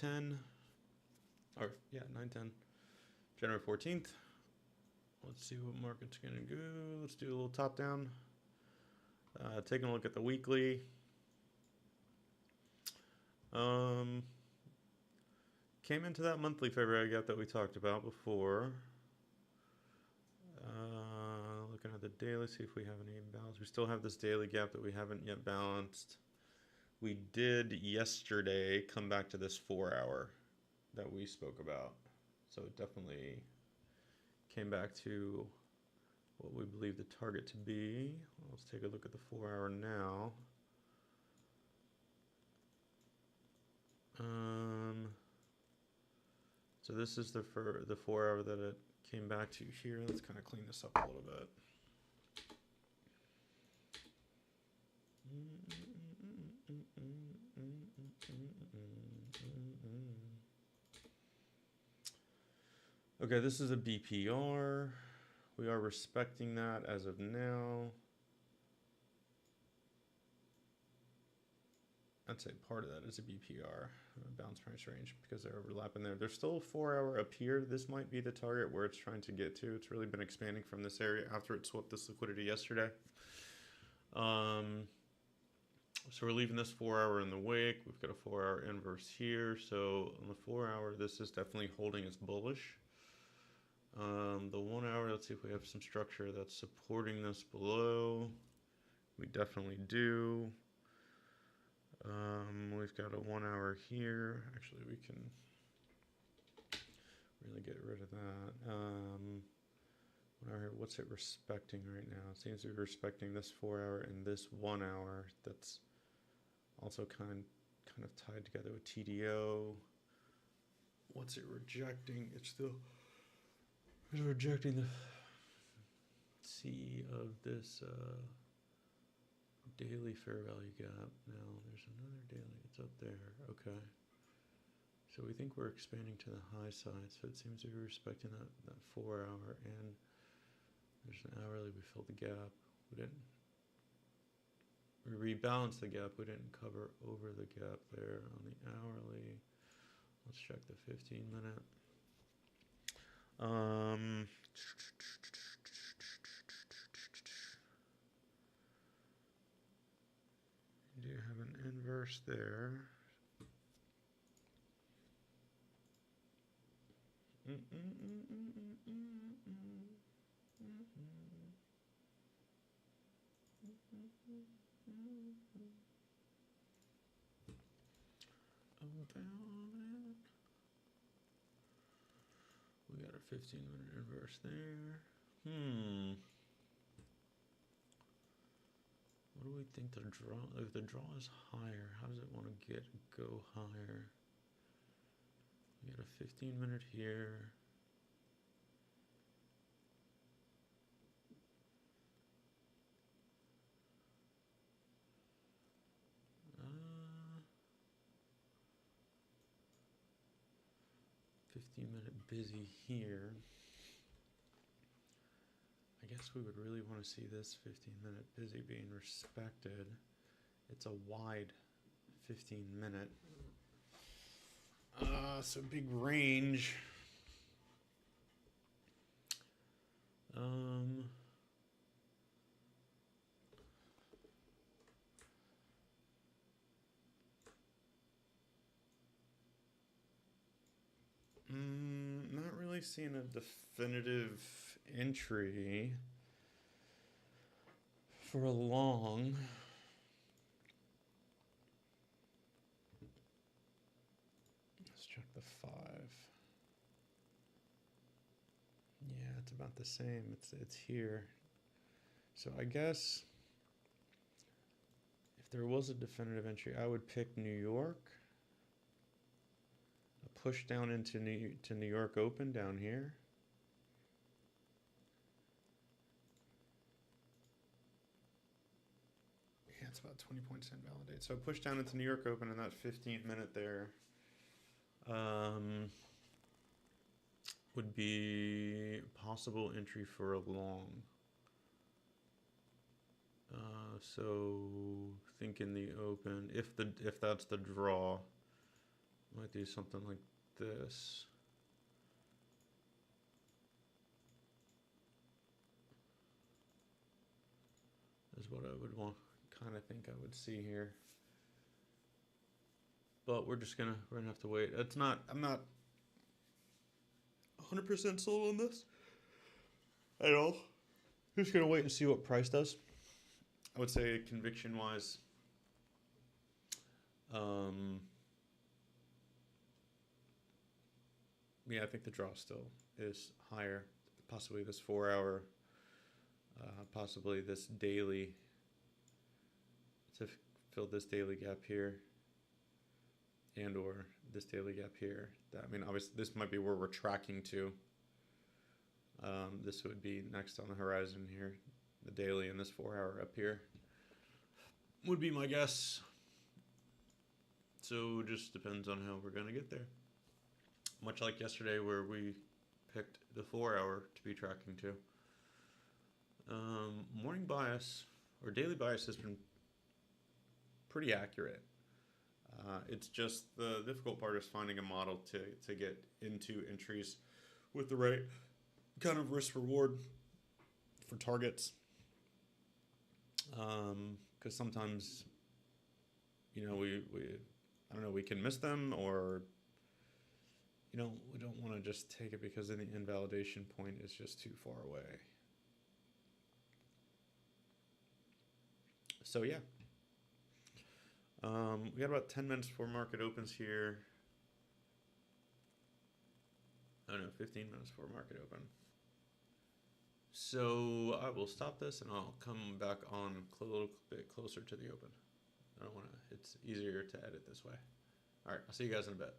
9/10, or yeah, 9/10, January 14th. Let's see what market's gonna go. Let's do a little top down. Taking a look at the weekly. Came into that monthly fair value gap that we talked about before. Looking at the daily, see if we have any imbalance. We still have this daily gap that we haven't yet balanced. We did yesterday come back to this 4 hour that we spoke about. So it definitely came back to what we believe the target to be. Let's take a look at the 4 hour now. So this is the 4 hour that it came back to here. Let's kind of clean this up a little bit. Okay, this is a BPR. We are respecting that as of now. I'd say part of that is a BPR, a bounce price range, because they're overlapping there. There's still a 4 hour up here. This might be the target where it's trying to get to. It's really been expanding from this area after it swept this liquidity yesterday. So we're leaving this 4 hour in the wake. We've got a 4 hour inverse here. So on the 4 hour, this is definitely holding as bullish. The 1 hour, let's see if we have some structure that's supporting this below. We definitely do. We've got a 1 hour here. Actually, we can really get rid of that. 1 hour here, what's it respecting right now? It seems to be respecting this 4 hour and this 1 hour. That's also kind of tied together with TDO. What's it rejecting? It's rejecting the C of this daily fair value gap. Now there's another daily. It's up there. Okay. So we think we're expanding to the high side. So it seems to be respecting that 4 hour, and there's an hourly. We filled the gap. We rebalanced the gap. We didn't cover over the gap there on the hourly. Let's check the 15-minute. You do have an inverse there. We got a 15-minute inverse there. What do we think the draw? If the draw is higher, how does it want to go higher? We got a 15-minute here. Busy here. I guess we would really want to see this 15-minute busy being respected. It's a wide 15-minute. So big range. Not really seeing a definitive entry for a long. Let's check the 5. Yeah, it's about the same. It's here. So I guess if there was a definitive entry, I would pick New York. A push down into New York Open down here. Yeah, it's about 20 points in validate. So push down into New York Open in that 15-minute there. Would be possible entry for a long. So think in the open, if that's the draw, Might do something like this. Is what I would want, kind of think I would see here. But we're gonna have to wait. I'm not 100% sold on this at all. Just gonna wait and see what price does. I would say conviction wise, yeah, I think the draw still is higher. Possibly this 4 hour, possibly this daily, to fill this daily gap here, and or this daily gap here. That, I mean, obviously this might be where we're tracking to. This would be next on the horizon here, the daily, and this 4 hour up here would be my guess. So it just depends on how we're gonna get there. Much like yesterday where we picked the 4 hour to be tracking to. Morning bias or daily bias has been pretty accurate. It's just the difficult part is finding a model to get into entries with the right kind of risk reward for targets. Because sometimes, you know, we I don't know, we can miss them, or, you know, we don't want to just take it because the invalidation point is just too far away. So yeah, we got about 10 minutes before market opens here. I don't know, 15 minutes before market open. So I will stop this and I'll come back on a little bit closer to the open. I don't want to, it's easier to edit this way. All right, I'll see you guys in a bit.